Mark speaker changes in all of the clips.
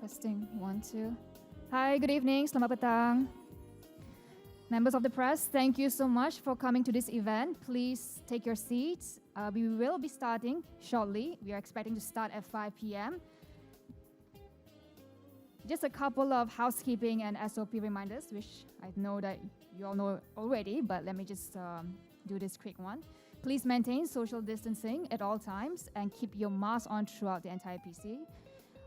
Speaker 1: Testing, 1, 2. Hi, good evening. Selamat petang. Members of the press, thank you so much for coming to this event. Please take your seats. We will be starting shortly. We are expecting to start at 5 p.m. Just a couple of housekeeping and SOP reminders, which I know that you all know already, but let me just do this quick one. Please maintain social distancing at all times and keep your mask on throughout the entire PC.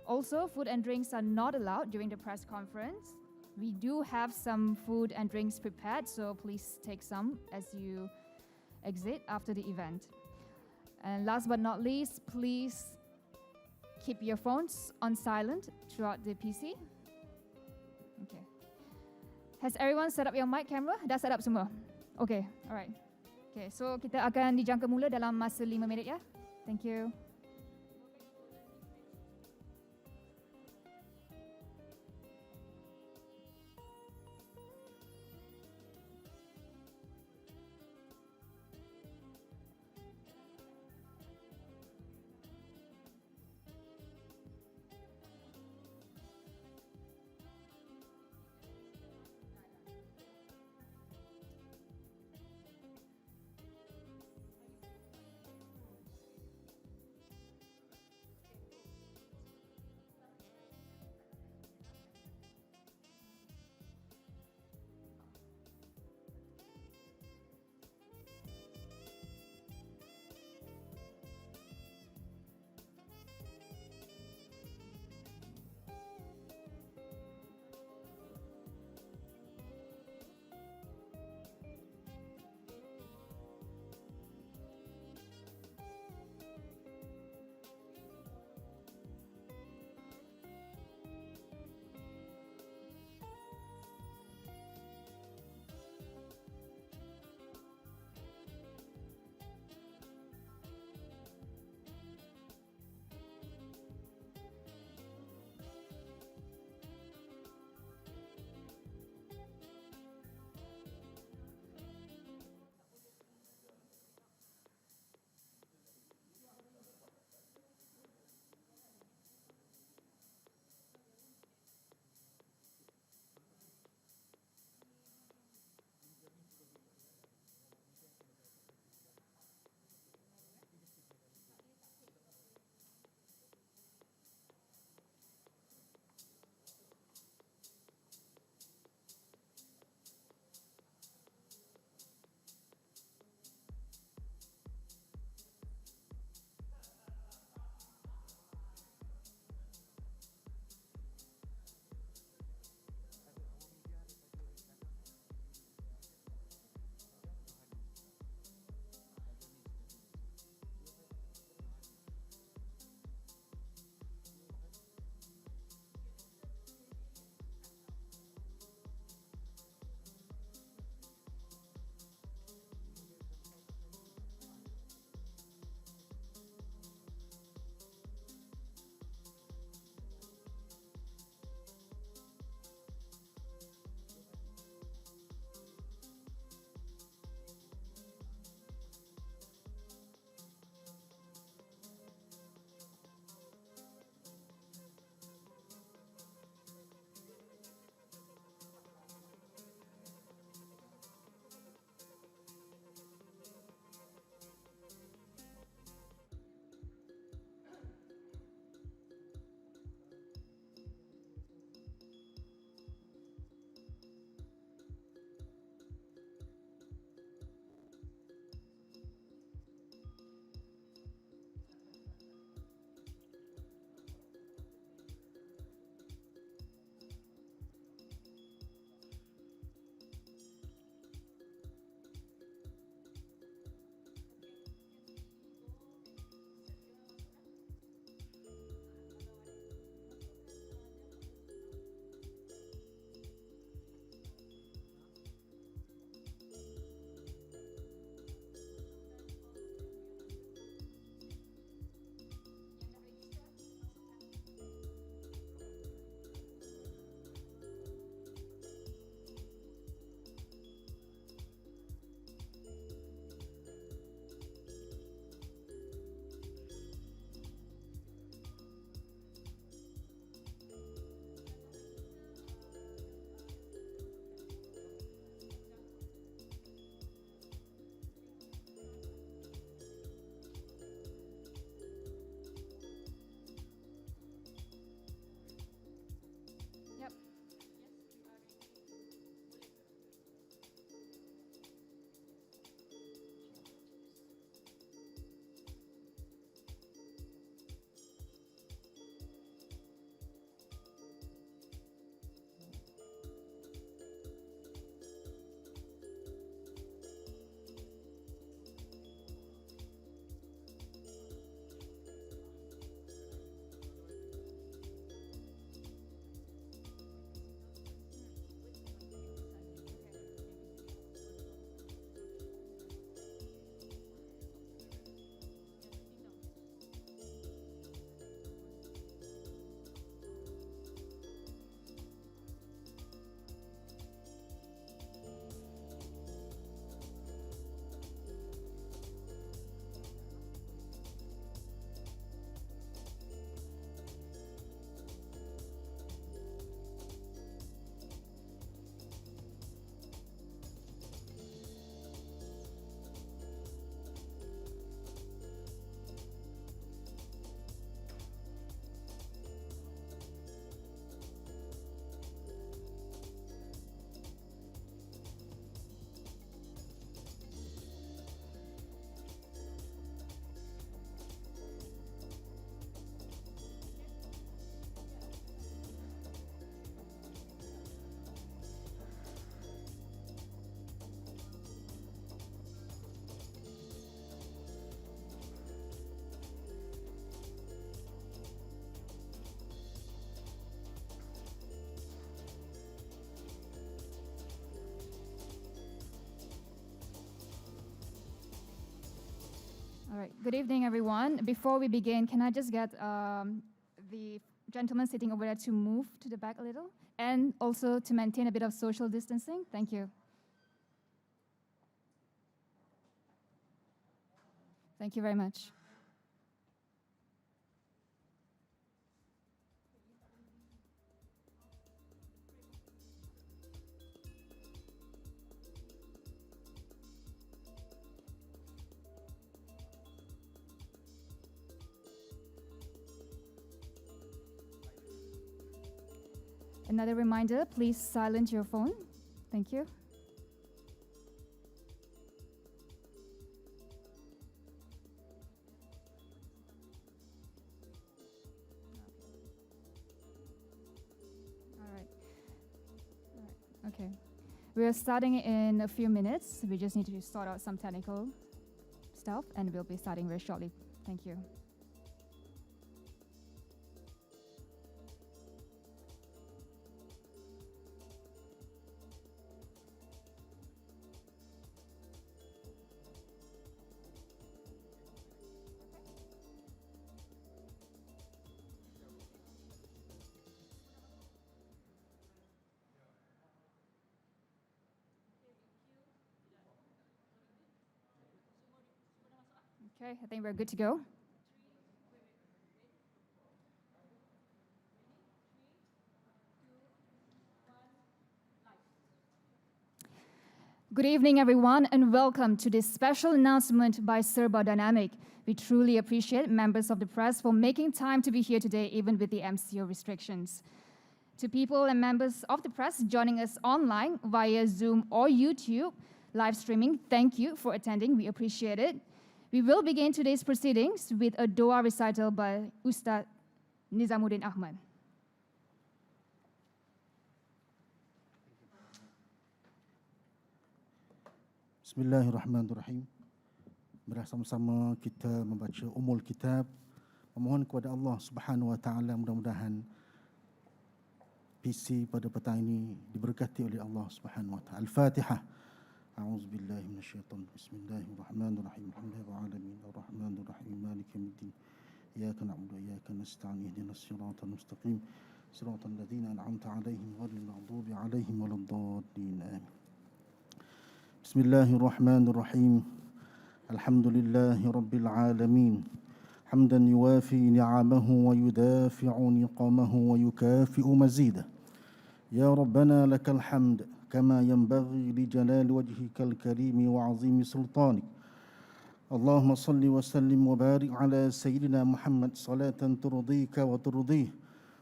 Speaker 1: Also, food and drinks are not allowed during the press conference. We do have some food and drinks prepared, so please take some as you exit after the event. And last but not least, please keep your phones on silent throughout the PC. Okay. Has everyone set up your mic camera? Dah set up semua? Okay, alright. Okay, so kita akan dijangka mula dalam masa 5 minit ya. Thank you. right. Good evening, everyone. Before we begin, can I just get the gentleman sitting over there to move to the back a little? And also to maintain a bit of social distancing? Thank you. Thank you very much. Another reminder, please silence your phone. Thank you. All right. Okay. We are starting in a few minutes. We just need to sort out some technical stuff, and we'll be starting very shortly. Thank you. Okay, I think we're good to go. Good evening, everyone, and welcome to this special announcement by Serba Dinamik. We truly appreciate members of the press for making time to be here today, even with the MCO restrictions. To people and members of the press joining us online via Zoom or YouTube live streaming, thank you for attending. We appreciate it. We will begin today's proceedings with a dua recital by Ustaz Nizamuddin Ahmad.
Speaker 2: Bismillahirrahmanirrahim. Bersama-sama kita membaca umul kitab, memohon kepada Allah Subhanahu wa taala mudah-mudahan PC pada petang ini diberkati oleh Allah Subhanahu wa taala. Al-Fatihah. A'udzu billahi minasyaitonir rajim. Bismillahirrahmanirrahim. Alhamdulillahi alamin arrahmanir rahim maliki yaumiddin. Iyyaka na'budu wa iyyaka nasta'in ihdinas siratal mustaqim siratal ladzina an'amta 'alaihim ghairil maghdubi 'alaihim waladdallin. Amin. Bismillahirrahmanirrahim. Alhamdulillahi rabbil alamin. Hamdan yuwafi ni'amahu wa yudafi'u niqamahu wa yukafi'u mazidah. Ya Rabbana lakal hamd كما ينبغي لجلال وجهك الكريم وعظيم سلطانك. اللهم صل وسلم وبارك على سيدنا محمد صلاة ترضيك وترضيه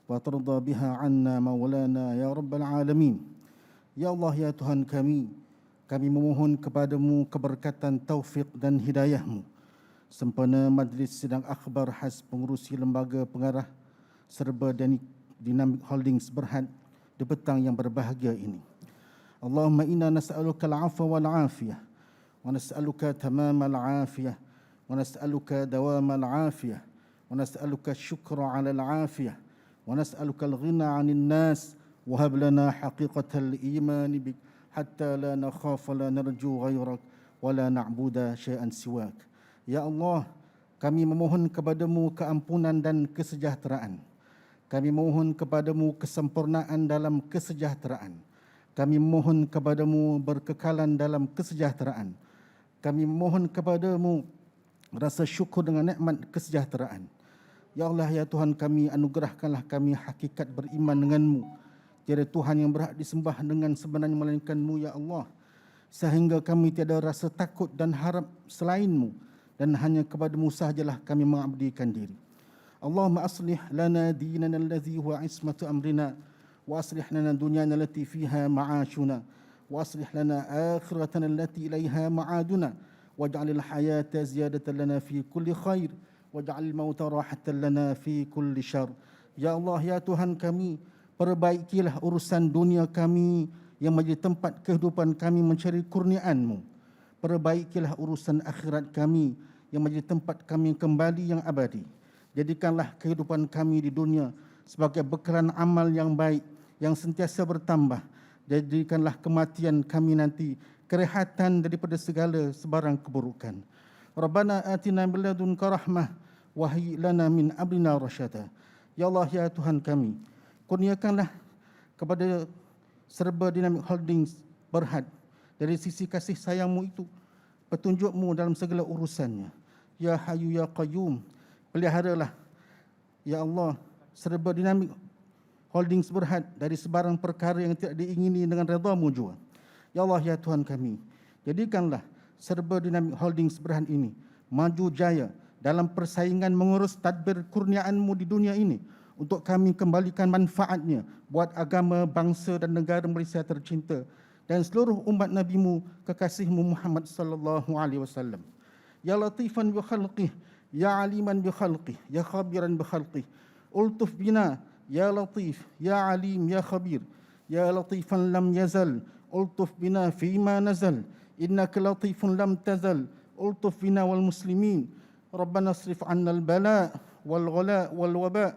Speaker 2: وترضى بها عنا مولانا ya Rabbal Alamin. Ya Allah, ya Tuhan kami memohon kepadamu keberkatan taufik dan hidayahmu sempena majlis sidang akhbar khas pengurusi lembaga pengarah Serba Dinamik Holdings Berhad di petang yang berbahagia ini. Allahumma inna nas'aluka al-'afwa wal-'afiyah wa nas'aluka tamama al-'afiyah wa nas'aluka dawama al-'afiyah wa nas'aluka syukra 'ala al-'afiyah wa nas'aluka al-ghina 'anil nas wa hab lana haqiqatal iman bik hatta la nakhafa la narju ghairak wa la na'budu syai'an siwak. Ya Allah, kami memohon kepadamu keampunan dan kesejahteraan. Kami memohon kepadamu kesempurnaan dalam kesejahteraan. Kami memohon kepadamu berkekalan dalam kesejahteraan. Kami memohon kepadamu rasa syukur dengan nikmat kesejahteraan. Ya Allah, ya Tuhan kami, anugerahkanlah kami hakikat beriman denganmu. Tiada Tuhan yang berhak disembah dengan sebenarnya melainkan-Mu, ya Allah. Sehingga kami tiada rasa takut dan harap selain-Mu. Dan hanya kepada-Mu sahajalah kami mengabdikan diri. Allahumma aslih lana dinana allazi huwa ismatu amrina. وأصلح لنا دنيانا التي فيها معاشنا وأصلح لنا آخرتنا التي إليها معادنا واجعل الحياة زيادة لنا في كل خير واجعل الموت راحة لنا في كل شر. Ya Allah, ya Tuhan kami, perbaikilah urusan dunia kami yang menjadi tempat kehidupan kami mencari kurniaan-Mu. Perbaikilah urusan akhirat kami yang menjadi tempat kami kembali yang abadi. Jadikanlah kehidupan kami di dunia sebagai bekalan amal yang baik yang sentiasa bertambah. Jadikanlah kematian kami nanti kerehatan daripada segala sebarang keburukan. Rabbana atina min ladunka rahmah wa hayyi lana min amrina rasyada. Ya Allah, ya Tuhan kami, kurniakanlah kepada Serba Dinamik Holdings Berhad dari sisi kasih sayangmu itu, petunjukmu dalam segala urusannya. Ya Hayyu ya Qayyum, peliharalah ya Allah Serba Dinamik Holdings Berhad dari sebarang perkara yang tidak diingini dengan redha-Mu jua. Ya Allah, ya Tuhan kami, jadikanlah Serba Dinamik Holdings Berhad ini maju jaya dalam persaingan mengurus tadbir kurniaan-Mu di dunia ini, untuk kami kembalikan manfaatnya buat agama, bangsa dan negara Malaysia tercinta dan seluruh umat Nabi-Mu, kekasih-Mu Muhammad sallallahu alaihi wasallam. Ya latifan bi khalqih, ya aliman bi khalqih, ya khabiran bi khalqih. Ultuf bina ya latif, ya alim, ya khabir. Ya latifan lam yazal, ultuf bina fima nazal. Innaka latifun lam tazal, ultuf bina wal muslimin. Rabbana asrif 'anna al-bala wal ghala wal waba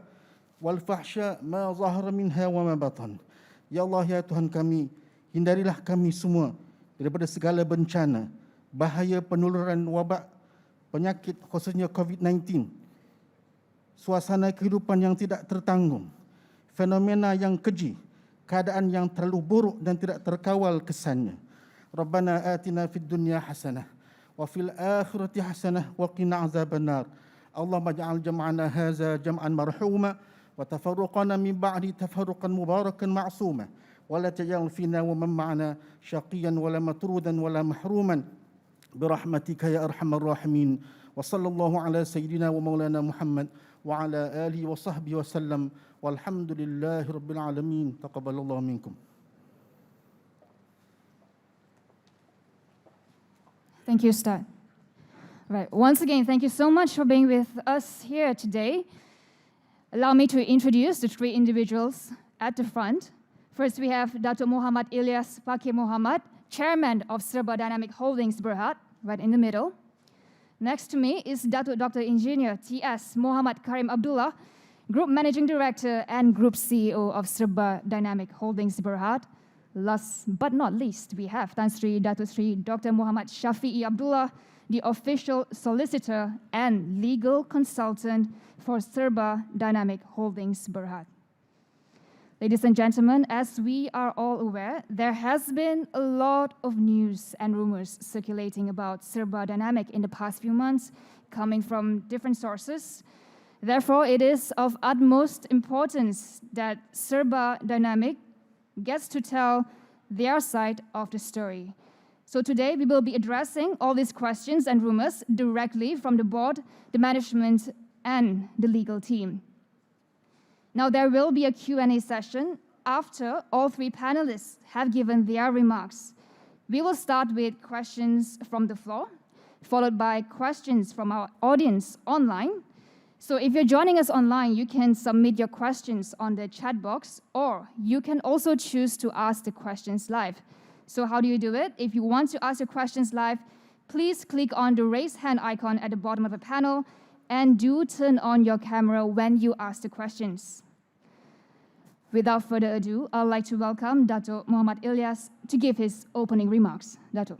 Speaker 2: wal fahsya ma zahara minha wa ma batan. Ya Allah, ya Tuhan kami, hindarilah kami semua daripada segala bencana, bahaya penularan wabak penyakit khususnya COVID-19, suasana kehidupan yang tidak tertanggung, fenomena yang keji, keadaan yang terlalu buruk dan tidak terkawal kesannya. Rabbana atina fid dunya hasanah wa fil akhirati hasanah wa qina azabannar. Allahumma ja'al jam'ana hadza jam'an marhuma wa tafarruqana min ba'di tafarruqan mubarakan ma'suma wa la taj'al fina wa man ma'ana syaqiyan wa la matrudan wa la mahruman birahmatika ya arhamar rahimin. Wa sallallahu ala sayyidina wa maulana Muhammad wa ala alihi wa sahbihi wa sallam walhamdulillahi rabbil alamin. Taqabbalallahu minkum.
Speaker 1: Thank you, Ustad. Right. Once again, thank you so much for being with us here today. Allow me to introduce the three individuals at the front. First, we have Dato Mohamed Ilyas Pakeer Mohamed, Chairman of Serba Dinamik Holdings Berhad, right in the middle. Next to me is Dato Dr. Engineer T.S. Mohamed Karim Abdullah, Group Managing Director and Group CEO of Serba Dinamik Holdings Berhad. Last but not least, we have Tan Sri Dato Sri Dr. Muhammad Shafi'i Abdullah, the official solicitor and legal consultant for Serba Dinamik Holdings Berhad. Ladies and gentlemen, as we are all aware, there has been a lot of news and rumors circulating about Serba Dinamik in the past few months, coming from different sources. Therefore, it is of utmost importance that Serba Dinamik gets to tell their side of the story. So today we will be addressing all these questions and rumors directly from the board, the management, and the legal team. Now there will be a Q&A session after all three panelists have given their remarks. We will start with questions from the floor, followed by questions from our audience online. So if you're joining us online, you can submit your questions on the chat box, or you can also choose to ask the questions live. So how do you do it? If you want to ask your questions live, please click on the raise hand icon at the bottom of the panel, and do turn on your camera when you ask the questions. Without further ado, I'd like to welcome Dato Mohamed Ilyas to give his opening remarks. Dato.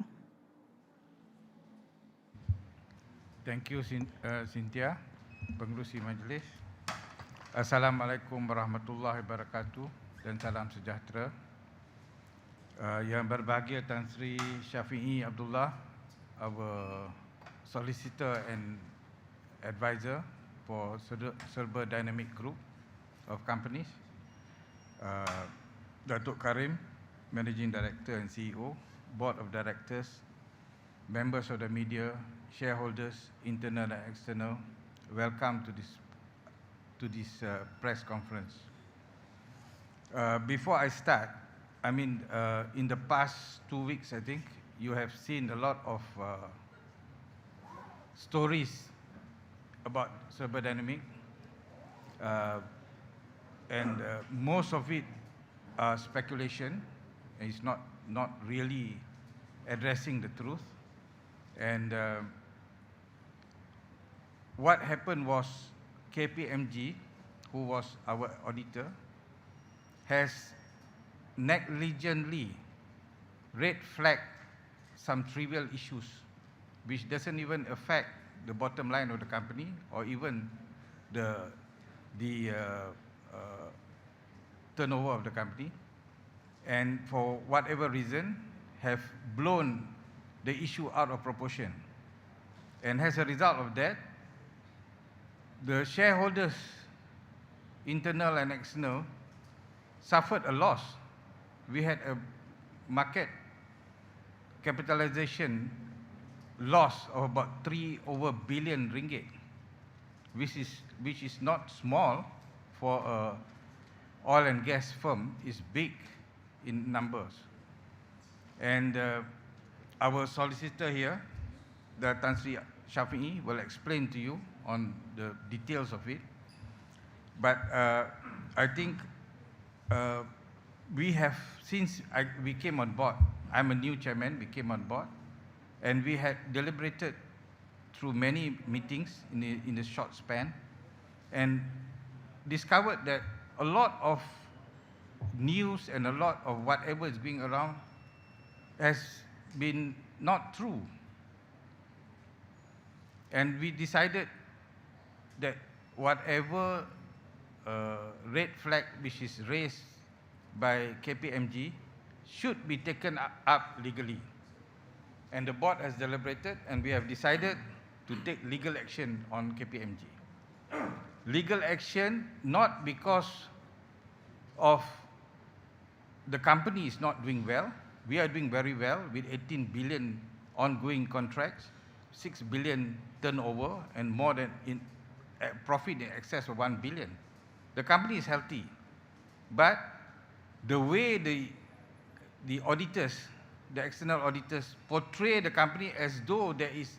Speaker 3: Thank you, Cynthia. Pengerusi majlis. Assalamualaikum warahmatullahi wabarakatuh dan salam sejahtera. Yang berbahagia Tan Sri Shafi'i Abdullah, our solicitor and advisor for Serba Dinamik Group of companies. Datuk Karim, Managing Director and CEO, Board of Directors, members of the media, shareholders, internal and external. Welcome to this press conference. Before I start, in the past 2 weeks, I think you have seen a lot of stories about Serba Dinamik, and most of it are speculation. It's not really addressing the truth. And what happened was KPMG, who was our auditor, has negligently red flagged some trivial issues which doesn't even affect the bottom line of the company or even the turnover of the company, and for whatever reason have blown the issue out of proportion. And as a result of that, the shareholders, internal and external, suffered a loss. We had a market capitalization loss of about 3 over billion ringgit, which is not small for a oil and gas firm. Is big in numbers. And our solicitor here, the Tan Sri Shafi'i, will explain to you on the details of it. But I think we have, since we came on board, I'm a new chairman, we came on board, and we had deliberated through many meetings in the short span, and discovered that a lot of news and a lot of whatever is going around has been not true. And we decided that whatever red flag which is raised by KPMG should be taken up legally. And the board has deliberated, and we have decided to take legal action on KPMG. Legal action not because of the company is not doing well. We are doing very well with 18 billion ongoing contracts, 6 billion turnover, and more than in profit in excess of 1 billion. The company is healthy, but the way the auditors, the external auditors, portray the company as though there is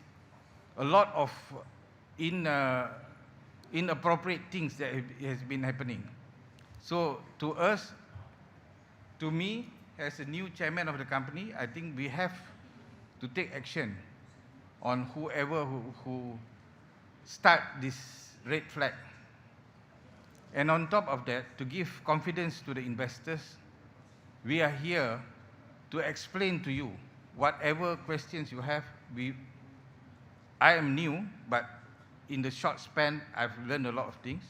Speaker 3: a lot of inappropriate things that has been happening. So to us, to me, as a new chairman of the company, I think we have to take action on whoever who start this red flag. And on top of that, to give confidence to the investors, we are here to explain to you whatever questions you have. I am new, but in the short span, I've learned a lot of things.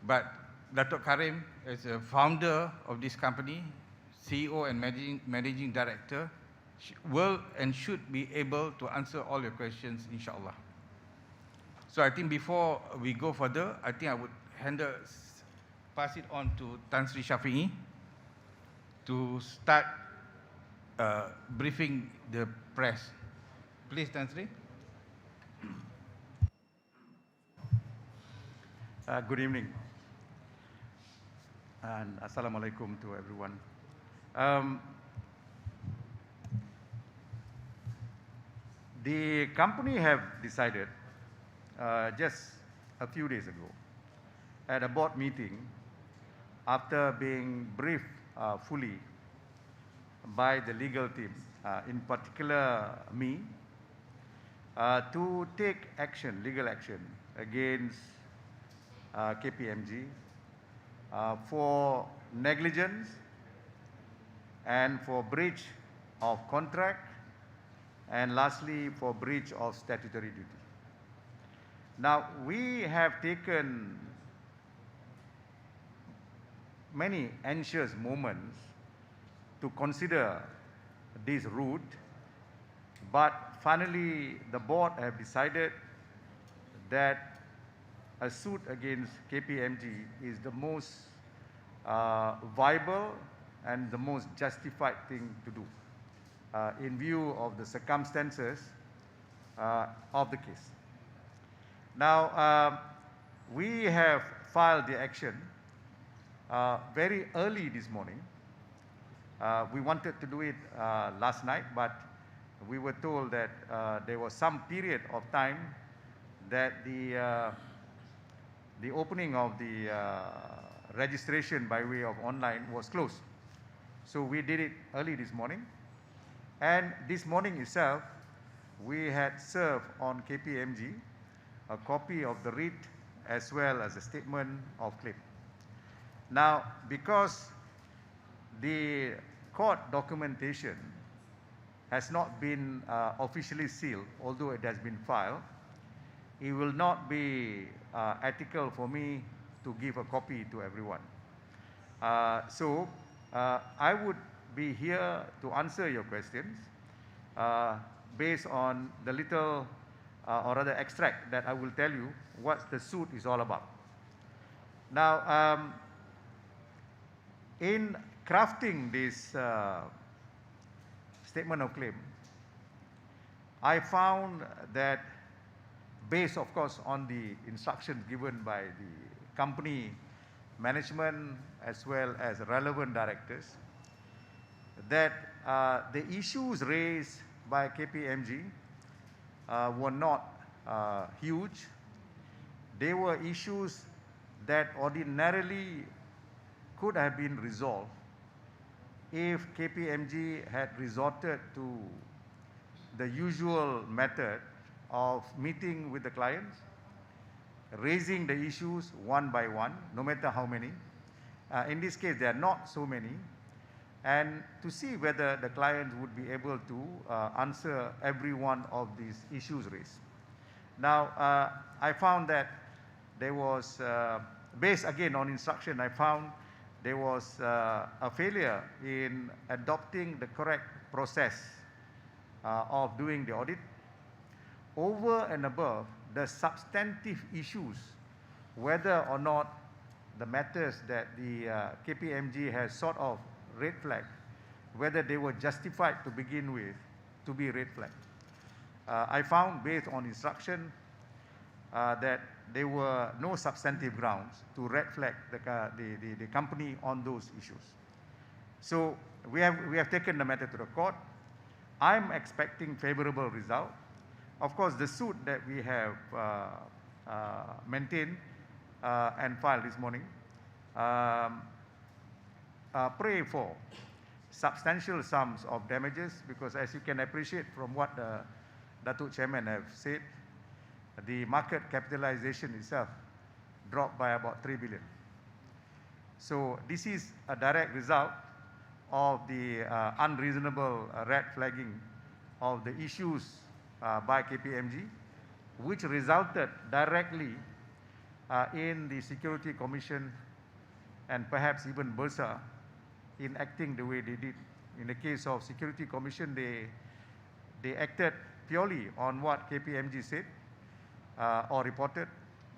Speaker 3: But Dato Karim, as a founder of this company, CEO and managing director, will and should be able to answer all your questions, inshallah. So I think before we go further, I think I would pass it on to Tan Sri Shafi'i to start briefing the press. Please, Tan Sri.
Speaker 4: Good evening, and Assalamualaikum to everyone. The company have decided just a few days ago at a board meeting, after being briefed fully by the legal team, in particular me, to take action, legal action against KPMG for negligence and for breach of contract, and lastly for breach of statutory duty. Now, we have taken many anxious moments to consider this route, but finally the board have decided that a suit against KPMG is the most viable and the most justified thing to do in view of the circumstances of the case. Now, we have filed the action very early this morning. We wanted to do it last night, but we were told that there was some period of time that the opening of the registration by way of online was closed. So we did it early this morning. And this morning itself, we had served on KPMG a copy of the writ as well as a statement of claim. Now, because the court documentation has not been officially sealed, although it has been filed, it will not be ethical for me to give a copy to everyone. So I would be here to answer your questions based on the little or rather extract that I will tell you what the suit is all about. Now, in crafting this statement of claim, I found that based, of course, on the instructions given by the company management as well as relevant directors, that the issues raised by KPMG were not huge. They were issues that ordinarily could have been resolved if KPMG had resorted to the usual method of meeting with the clients, raising the issues one by one, no matter how many. In this case, there are not so many, and to see whether the client would be able to answer every one of these issues raised. Now, I found that there was, based again on instruction, I found there was a failure in adopting the correct process of doing the audit. Over and above the substantive issues, whether or not the matters that the KPMG has sort of red flagged, whether they were justified to begin with to be red flagged. I found based on instruction that there were no substantive grounds to red flag the company on those issues. So we have taken the matter to the court. I'm expecting favorable result. Of course, the suit that we have maintained and filed this morning pray for substantial sums of damages, because as you can appreciate from what the Dato Chairman have said, the market capitalization itself dropped by about 3 billion. So this is a direct result of the unreasonable red flagging of the issues by KPMG, which resulted directly in the Security Commission and perhaps even Bursa in acting the way they did. In the case of Security Commission, they acted purely on what KPMG said or reported,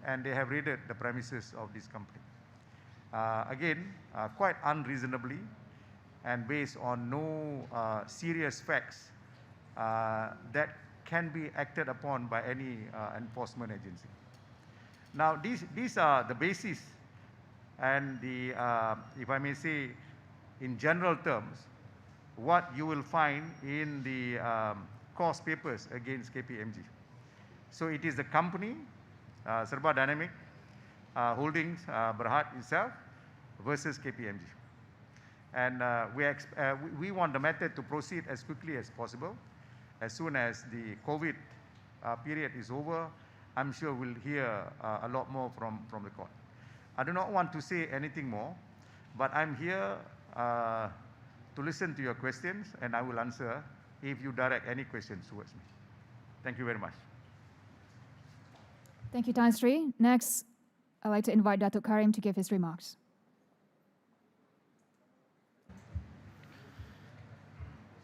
Speaker 4: and they have raided the premises of this company. Again, quite unreasonably and based on no serious facts that can be acted upon by any enforcement agency. Now, these are the basis and the, if I may say, in general terms, what you will find in the cause papers against KPMG. So it is the company, Serba Dinamik Holdings Berhad itself versus KPMG. And we want the matter to proceed as quickly as possible. As soon as the COVID period is over, I'm sure we'll hear a lot more from the court. I do not want to say anything more, but I'm here to listen to your questions, and I will answer if you direct any questions towards me. Thank you very much.
Speaker 1: Thank you, Tan Sri. Next, I'd like to invite Dato Karim to give his remarks.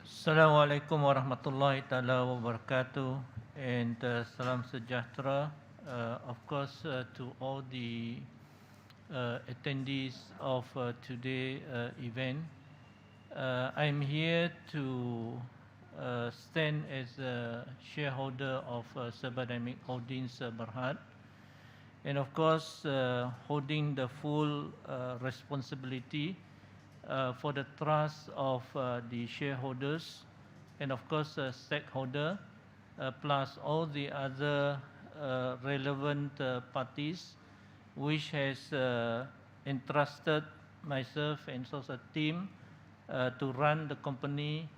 Speaker 5: Assalamualaikum warahmatullahi taala wabarakatuh, and salam sejahtera, of course, to all the attendees of today's event. I'm here to stand as a shareholder of Serba Dinamik Holdings Berhad, and of course holding the full responsibility for the trust of the shareholders and of course stakeholder plus all the other relevant parties which has entrusted myself and also a team to run the company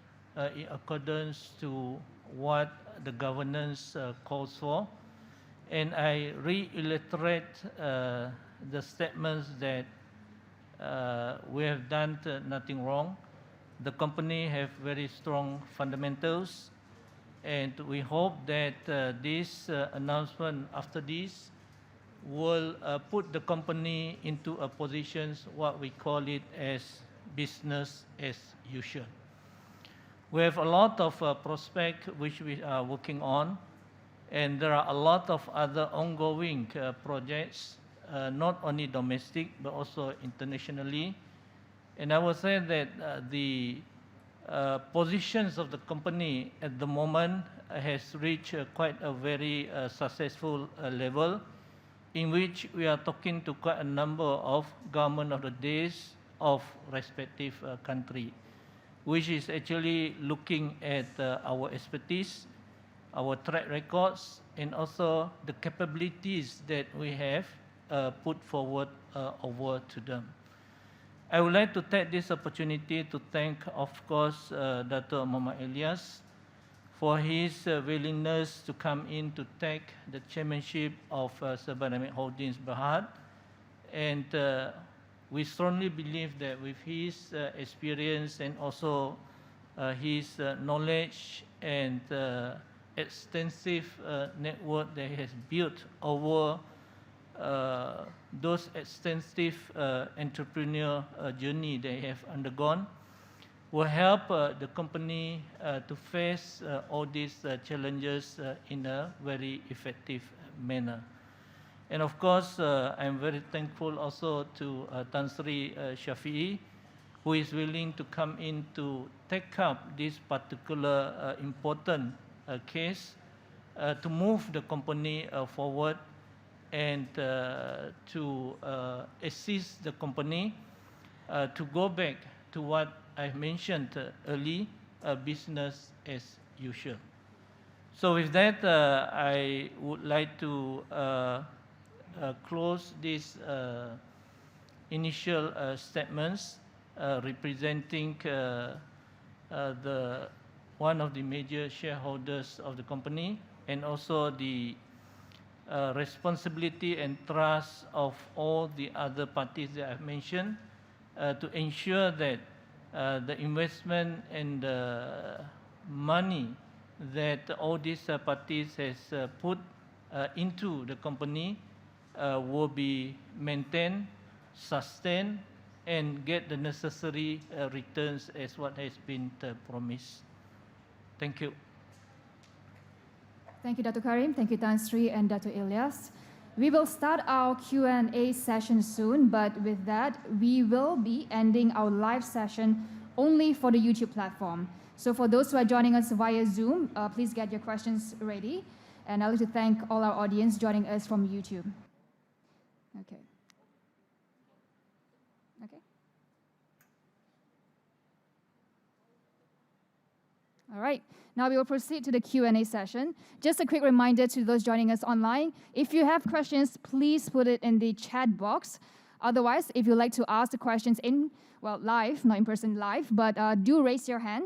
Speaker 5: in accordance to what the governance calls for. And I reiterate the statements that we have done nothing wrong, The company have very strong fundamentals, and we hope that this announcement after this will put the company into a position, what we call it as business as usual. We have a lot of prospects which we are working on, and there are a lot of other ongoing projects, not only domestic but also internationally. And I would say that the positions of the company at the moment has reached quite a very successful level, in which we are talking to quite a number of government of the days of respective country, which is actually looking at our expertise, our track records, and also the capabilities that we have put forward over to them. I would like to take this opportunity to thank, of course, Dato Mohamed Ilyas for his willingness to come in to take the chairmanship of Serba Dinamik Holdings Berhad. And we strongly believe that with his experience and also his knowledge and extensive network that he has built over those extensive entrepreneur journey they have undergone, will help the company to face all these challenges in a very effective manner. And of course, I'm very thankful also to Tan Sri Shafi'i, who is willing to come in to take up this particular important case to move the company forward and to assist the company to go back to what I mentioned early, business as usual. So with that, I would like to close these initial statements representing one of the major shareholders of the company, and also the responsibility and trust of all the other parties that I've mentioned to ensure that the investment and the money that all these parties has put into the company will be maintained, sustained, and get the necessary returns as what has been promised. Thank you.
Speaker 1: Thank you, Dato Karim. Thank you, Tan Sri and Dato Ilyas. We will start our Q&A session soon, but with that, we will be ending our live session only for the YouTube platform. So for those who are joining us via Zoom, please get your questions ready. And I'd like to thank all our audience joining us from YouTube. Okay. Okay. All right. Now we will proceed to the Q&A session. Just a quick reminder to those joining us online, if you have questions, please put it in the chat box. Otherwise, if you'd like to ask the questions live, not in person live, but do raise your hand.